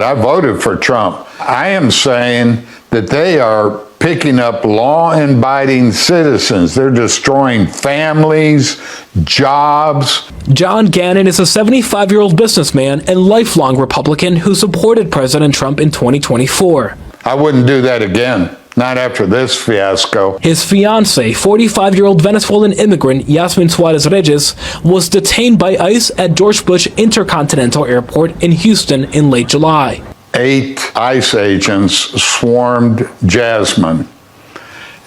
I voted for Trump. I am saying that they are picking up law-abiding citizens. They're destroying families, jobs. John Gannon is a 75-year-old businessman and lifelong Republican who supported President Trump in 2024. I wouldn't do that again. Not after this fiasco. His fiancée, 45-year-old Venezuelan immigrant Yasmin Suarez Reyes, was detained by ICE at George Bush Intercontinental Airport in Houston in late July. 8 ICE agents swarmed Jasmine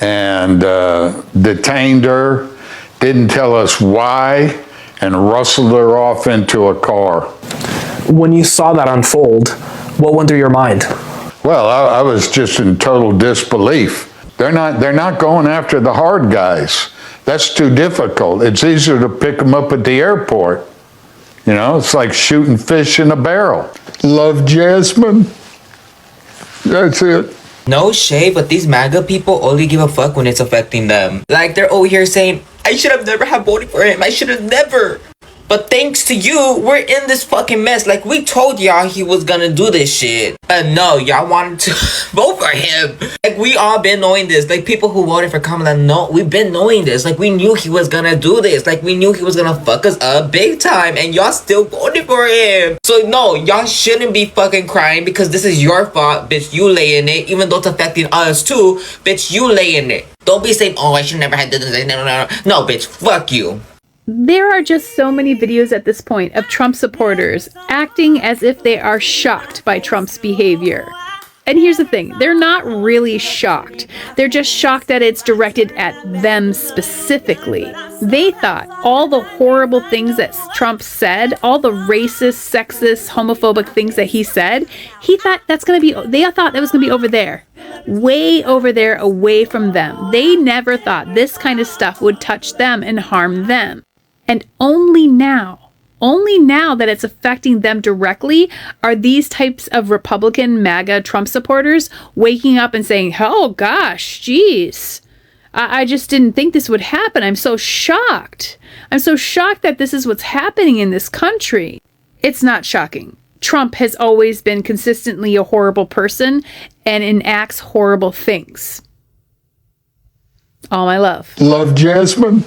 and detained her, didn't tell us why, and rustled her off into a car. When you saw that unfold, what went through your mind? Well, I was just in total disbelief. They're not going after the hard guys. That's too difficult. It's easier to pick them up at the airport. You know, it's like shooting fish in a barrel. Love Jasmine. That's it. No shade, but these MAGA people only give a fuck when it's affecting them. Like, they're over here saying, I should have never have voted for him. I should have never. But thanks to you, we're in this fucking mess. Like, we told y'all he was gonna do this shit. No, y'all wanted to vote for him. Like, we all been knowing this. Like, people who voted for Kamala, no, we've been knowing this. Like, we knew he was gonna do this. Like, we knew he was gonna fuck us up big time. And y'all still voted for him. So, no, y'all shouldn't be fucking crying because this is your fault, bitch. You lay in it. Even though it's affecting us too, bitch, you lay in it. Don't be saying, oh, I should never have done this. No, bitch, fuck you. There are just so many videos at this point of Trump supporters acting as if they are shocked by Trump's behavior. And here's the thing, they're not really shocked. They're just shocked that it's directed at them specifically. They thought all the horrible things that Trump said, all the racist, sexist, homophobic things that he said, they thought that was gonna be over there. Way over there, away from them. They never thought this kind of stuff would touch them and harm them. And only now that it's affecting them directly, are these types of Republican MAGA Trump supporters waking up and saying, oh gosh, geez, I just didn't think this would happen. I'm so shocked. I'm so shocked that this is what's happening in this country. It's not shocking. Trump has always been consistently a horrible person and enacts horrible things. All my love. Love Jasmine.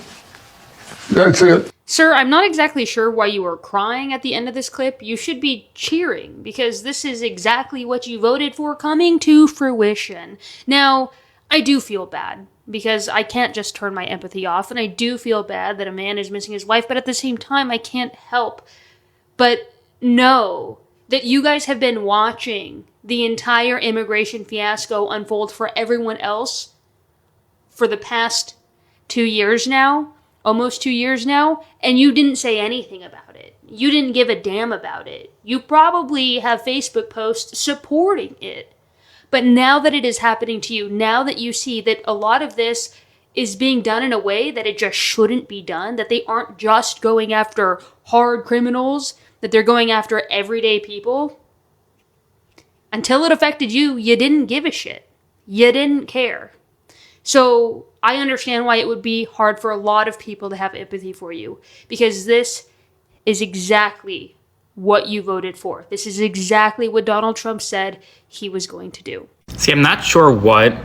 That's it. Sir, I'm not exactly sure why you are crying at the end of this clip. You should be cheering, because this is exactly what you voted for coming to fruition. Now, I do feel bad, because I can't just turn my empathy off, and I do feel bad that a man is missing his wife, but at the same time, I can't help but know that you guys have been watching the entire immigration fiasco unfold for everyone else for the past 2 years now. Almost 2 years now, and you didn't say anything about it. You didn't give a damn about it. You probably have Facebook posts supporting it. But now that it is happening to you, now that you see that a lot of this is being done in a way that it just shouldn't be done, that they aren't just going after hard criminals, that they're going after everyday people, until it affected you, you didn't give a shit. You didn't care. So I understand why it would be hard for a lot of people to have empathy for you, because this is exactly what you voted for. This is exactly what Donald Trump said he was going to do. See, I'm not sure what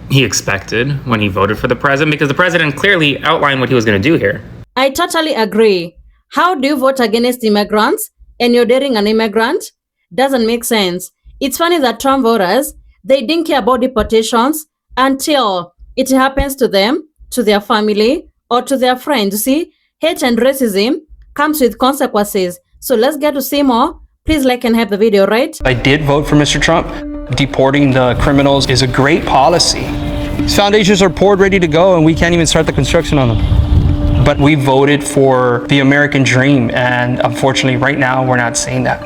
he expected when he voted for the president, because the president clearly outlined what he was going to do here. I totally agree. How do you vote against immigrants and you're dating an immigrant? Doesn't make sense. It's funny that Trump voters, they didn't care about deportations until it happens to them, to their family, or to their friends. You see, hate and racism comes with consequences. So let's get to see more. Please like and have the video, right? I did vote for Mr. Trump. Deporting the criminals is a great policy. These foundations are poured, ready to go, and we can't even start the construction on them. But we voted for the American dream, and unfortunately, right now, we're not seeing that.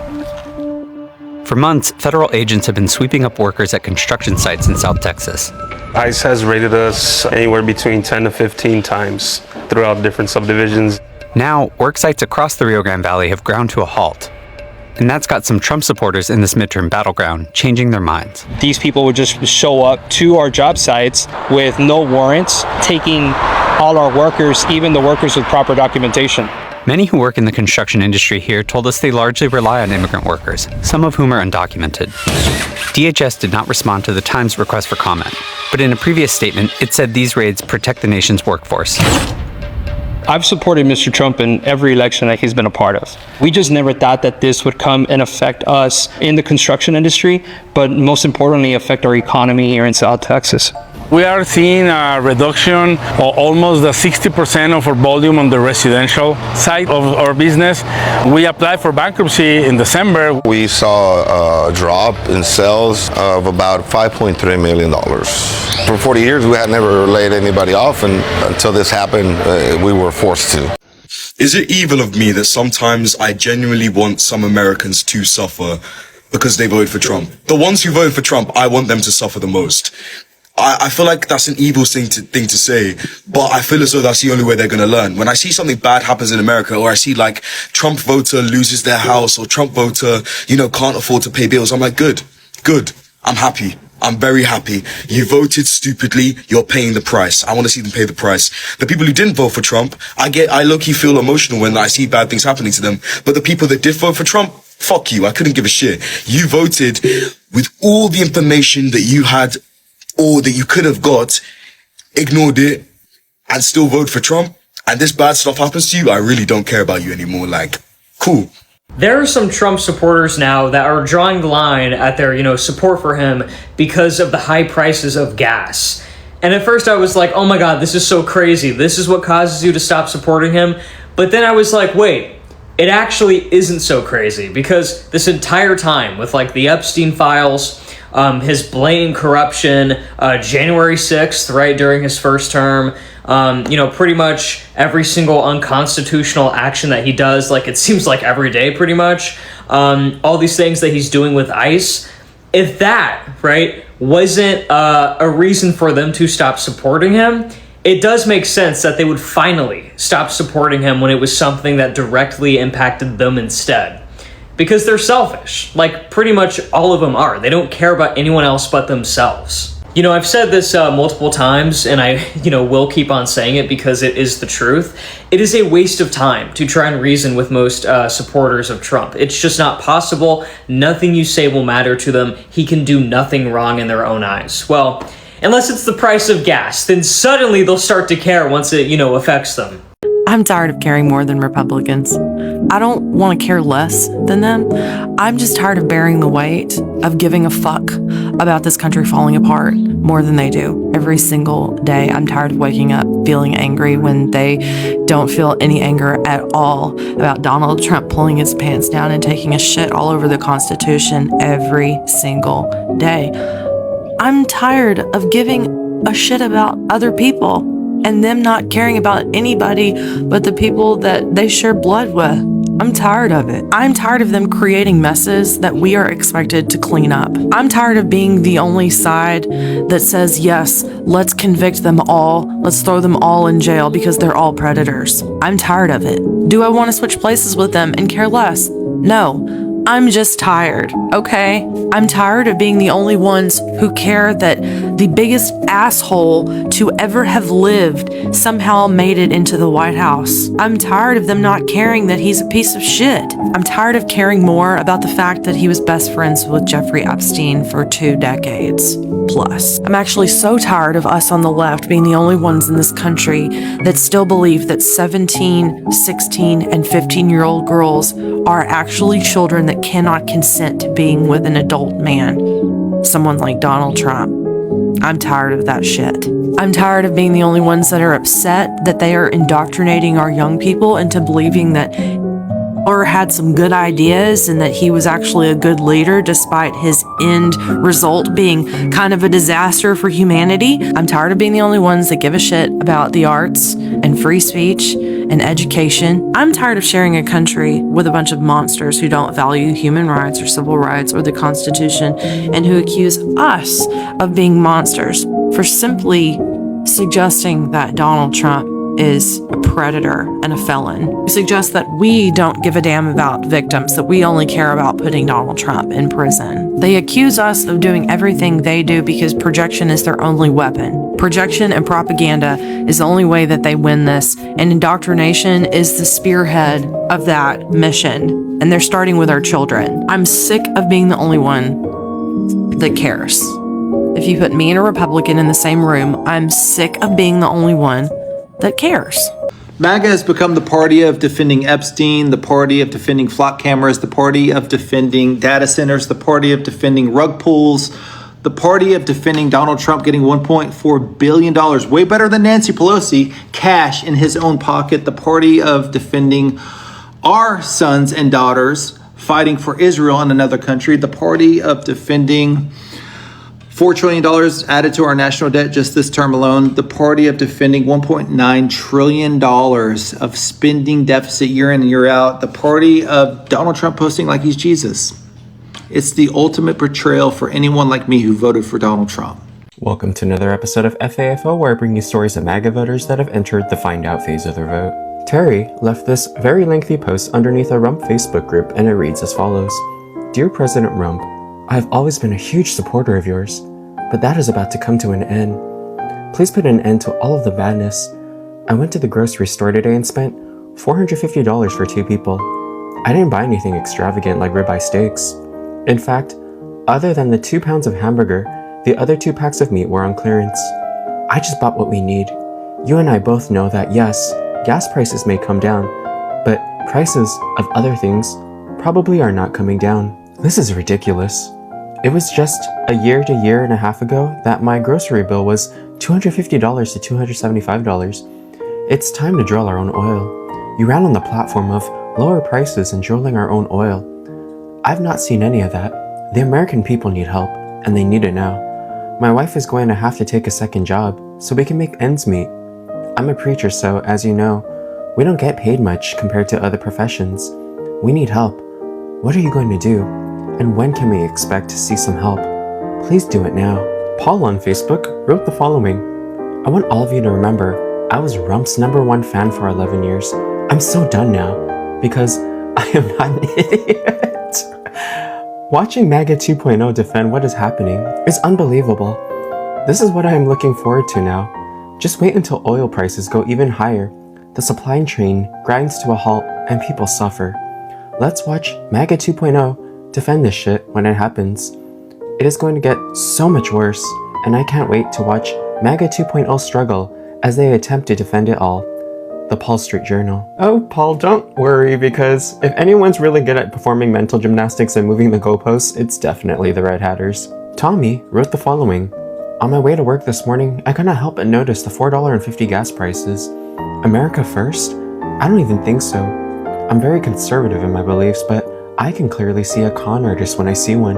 For months, federal agents have been sweeping up workers at construction sites in South Texas. ICE has raided us anywhere between 10 to 15 times throughout different subdivisions. Now, work sites across the Rio Grande Valley have ground to a halt. And that's got some Trump supporters in this midterm battleground changing their minds. These people would just show up to our job sites with no warrants, taking all our workers, even the workers with proper documentation. Many who work in the construction industry here told us they largely rely on immigrant workers, some of whom are undocumented. DHS did not respond to the Times' request for comment, but in a previous statement, it said these raids protect the nation's workforce. I've supported Mr. Trump in every election that he's been a part of. We just never thought that this would come and affect us in the construction industry, but most importantly, affect our economy here in South Texas. We are seeing a reduction of almost 60% of our volume on the residential side of our business. We applied for bankruptcy in December. We saw a drop in sales of about $5.3 million. For 40 years, we had never laid anybody off, and until this happened, we were forced to. Is it evil of me that sometimes I genuinely want some Americans to suffer because they voted for Trump? The ones who voted for Trump, I want them to suffer the most. I feel like that's an evil thing to say, but I feel as though that's the only way they're going to learn. When I see something bad happens in America, or I see like Trump voter loses their house, or Trump voter, can't afford to pay bills, I'm like, good. I'm happy. I'm very happy. You voted stupidly. You're paying the price. I want to see them pay the price. The people who didn't vote for Trump, I low-key feel emotional when I see bad things happening to them. But the people that did vote for Trump, fuck you. I couldn't give a shit. You voted with all the information that you had or that you could have got, ignored it, and still vote for Trump, and this bad stuff happens to you, I really don't care about you anymore. Like, cool. There are some Trump supporters now that are drawing the line at their, support for him because of the high prices of gas. And at first I was like, oh my god, this is so crazy. This is what causes you to stop supporting him. But then I was like, wait, it actually isn't so crazy, because this entire time with like the Epstein files, his blatant corruption, January 6th, right, during his first term, pretty much every single unconstitutional action that he does, like it seems like every day pretty much, all these things that he's doing with ICE, if that, right, wasn't a reason for them to stop supporting him, it does make sense that they would finally stop supporting him when it was something that directly impacted them instead. Because they're selfish, like pretty much all of them are. They don't care about anyone else but themselves. I've said this multiple times, and I, will keep on saying it because it is the truth. It is a waste of time to try and reason with most supporters of Trump. It's just not possible. Nothing you say will matter to them. He can do nothing wrong in their own eyes. Well, unless it's the price of gas, then suddenly they'll start to care once it, affects them. I'm tired of caring more than Republicans. I don't want to care less than them. I'm just tired of bearing the weight of giving a fuck about this country falling apart more than they do every single day. I'm tired of waking up feeling angry when they don't feel any anger at all about Donald Trump pulling his pants down and taking a shit all over the Constitution every single day. I'm tired of giving a shit about other people and them not caring about anybody but the people that they share blood with. I'm tired of it. I'm tired of them creating messes that we are expected to clean up. I'm tired of being the only side that says, yes, let's convict them all. Let's throw them all in jail because they're all predators. I'm tired of it. Do I want to switch places with them and care less? No. I'm just tired, okay? I'm tired of being the only ones who care that the biggest asshole to ever have lived somehow made it into the White House. I'm tired of them not caring that he's a piece of shit. I'm tired of caring more about the fact that he was best friends with Jeffrey Epstein for 2 decades plus. I'm actually so tired of us on the left being the only ones in this country that still believe that 17, 16, and 15-year-old girls are actually children that cannot consent to being with an adult man, someone like Donald Trump. I'm tired of that shit. I'm tired of being the only ones that are upset that they are indoctrinating our young people into believing that Mueller had some good ideas and that he was actually a good leader despite his end result being kind of a disaster for humanity. I'm tired of being the only ones that give a shit about the arts and free speech and education. I'm tired of sharing a country with a bunch of monsters who don't value human rights or civil rights or the Constitution and who accuse us of being monsters for simply suggesting that Donald Trump is a predator and a felon, who suggests that we don't give a damn about victims, that we only care about putting Donald Trump in prison. They accuse us of doing everything they do because projection is their only weapon. Projection and propaganda is the only way that they win this, and indoctrination is the spearhead of that mission. And they're starting with our children. I'm sick of being the only one that cares. If you put me and a Republican in the same room, I'm sick of being the only one that cares. MAGA has become the party of defending Epstein, the party of defending flock cameras, the party of defending data centers, the party of defending rug pulls, the party of defending Donald Trump getting $1.4 billion, way better than Nancy Pelosi, cash in his own pocket, the party of defending our sons and daughters fighting for Israel in another country, the party of defending $4 trillion added to our national debt just this term alone, the party of defending $1.9 trillion of spending deficit year in and year out, the party of Donald Trump posting like he's Jesus. It's the ultimate betrayal for anyone like me who voted for Donald Trump. Welcome to another episode of FAFO, where I bring you stories of MAGA voters that have entered the find out phase of their vote. Terry left this very lengthy post underneath a Rump Facebook group, and it reads as follows. Dear President Rump, I have always been a huge supporter of yours, but that is about to come to an end. Please put an end to all of the badness. I went to the grocery store today and spent $450 for 2 people. I didn't buy anything extravagant like ribeye steaks. In fact, other than the 2 pounds of hamburger, the other 2 packs of meat were on clearance. I just bought what we need. You and I both know that yes, gas prices may come down, but prices of other things probably are not coming down. This is ridiculous. It was just a year to year and a half ago that my grocery bill was $250 to $275. It's time to drill our own oil. You ran on the platform of lower prices and drilling our own oil. I've not seen any of that. The American people need help, and they need it now. My wife is going to have to take a second job so we can make ends meet. I'm a preacher, so as you know, we don't get paid much compared to other professions. We need help. What are you going to do? And when can we expect to see some help? Please do it now. Paul on Facebook wrote the following. I want all of you to remember I was Rump's #1 fan for 11 years. I'm so done now because I am not an idiot. Watching MAGA 2.0 defend what is happening is unbelievable. This is what I am looking forward to now. Just wait until oil prices go even higher. The supply chain grinds to a halt and people suffer. Let's watch MAGA 2.0 defend this shit when it happens. It is going to get so much worse, and I can't wait to watch MAGA 2.0 struggle as they attempt to defend it all. The Paul Street Journal. Oh, Paul, don't worry, because if anyone's really good at performing mental gymnastics and moving the goalposts, it's definitely the Red Hatters. Tommy wrote the following. On my way to work this morning, I couldn't help but notice the $4.50 gas prices. America first? I don't even think so. I'm very conservative in my beliefs, but I can clearly see a con artist when I see one.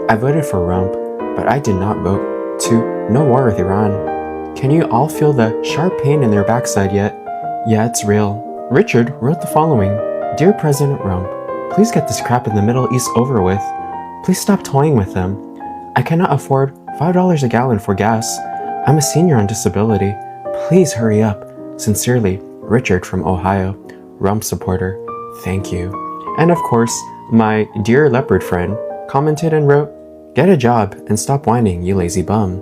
I voted for Rump, but I did not vote to no war with Iran. Can you all feel the sharp pain in their backside yet? Yeah, it's real. Richard wrote the following. Dear President Rump, please get this crap in the Middle East over with. Please stop toying with them. I cannot afford $5 a gallon for gas. I'm a senior on disability. Please hurry up. Sincerely, Richard from Ohio, Rump supporter. Thank you. And of course, my dear leopard friend commented and wrote, get a job and stop whining, you lazy bum,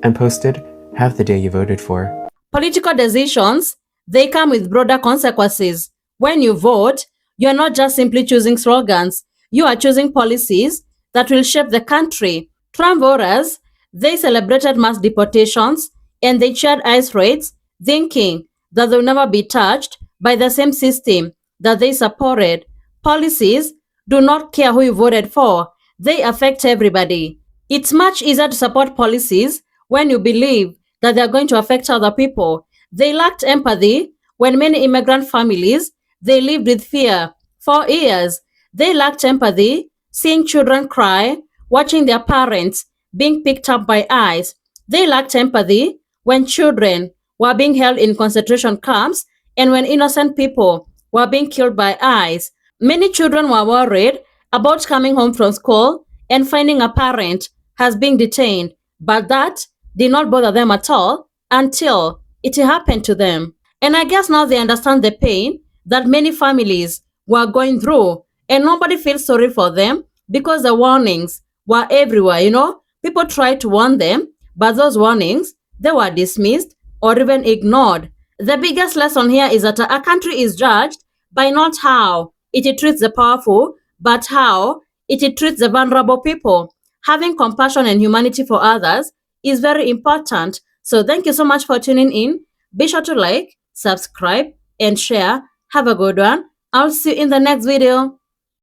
and posted, have the day you voted for. Political decisions, they come with broader consequences. When you vote, you're not just simply choosing slogans, you are choosing policies that will shape the country. Trump voters, they celebrated mass deportations and they cheered ICE raids, thinking that they'll never be touched by the same system that they supported. Policies do not care who you voted for. They affect everybody. It's much easier to support policies when you believe that they're going to affect other people. They lacked empathy when many immigrant families, they lived with fear for years. They lacked empathy seeing children cry, watching their parents being picked up by ICE. They lacked empathy when children were being held in concentration camps and when innocent people were being killed by ICE. Many children were worried about coming home from school and finding a parent has been detained, but that did not bother them at all until it happened to them. And I guess now they understand the pain that many families were going through, and nobody feels sorry for them because the warnings were everywhere. People tried to warn them, but those warnings, they were dismissed or even ignored. The biggest lesson here is that a country is judged by not how it treats the powerful, but how it treats the vulnerable people. Having compassion and humanity for others is very important. So thank you so much for tuning in. Be sure to like, subscribe, and share. Have a good one. I'll see you in the next video.